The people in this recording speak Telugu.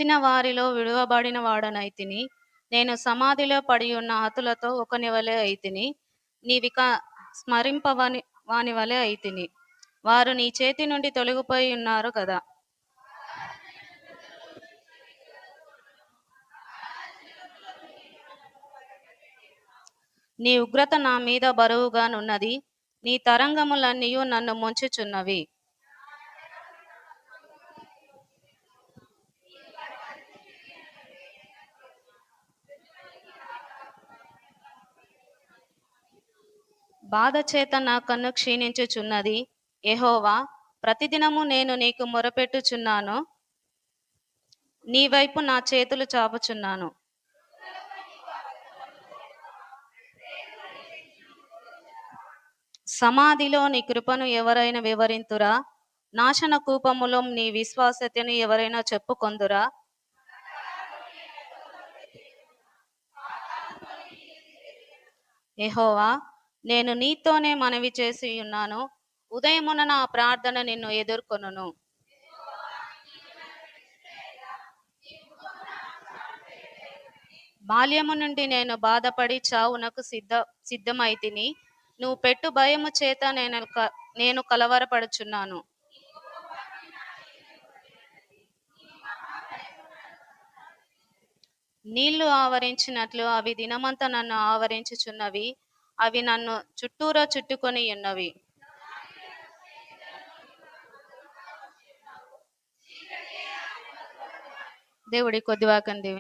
చచ్చిన వారిలో విడువబడిన వాడనైతిని. నేను సమాధిలో పడియున్న హతులతో ఒకని వలె అయితిని. నీవిక స్మరింపవని వాని వలె అయితిని. వారు నీ చేతి నుండి తొలగిపోయి ఉన్నారు కదా. నీ ఉగ్రత నా మీద బరువుగానున్నది. నీ తరంగములన్నీయు నన్ను ముంచుచున్నవి. బాధ చేత నా కన్ను క్షీణించుచున్నది. యెహోవా, ప్రతిదినము నేను నీకు మొరపెట్టుచున్నాను. నీ వైపు నా చేతులు చాపుచున్నాను. సమాధిలో నీ కృపను ఎవరైనా వివరింతురా? నాశన కూపములో నీ విశ్వాసతను ఎవరైనా చెప్పుకొందురా? యెహోవా, నేను నీతోనే మనవి చేసి ఉన్నాను. ఉదయమున నా ప్రార్థన నిన్ను ఎదుర్కొనును. బాల్యము నుండి నేను బాధపడి చావునకు సిద్ధమైతిని. నువ్వు పెట్టు భయము చేత నేను కలవరపడుచున్నాను. నీళ్లు ఆవరించినట్లు అవి దినమంతా నన్ను ఆవరించుచున్నవి. అవి నన్ను చుట్టూరా చుట్టుకొని ఉన్నవి. దేవుడి కొద్ది వాకండి.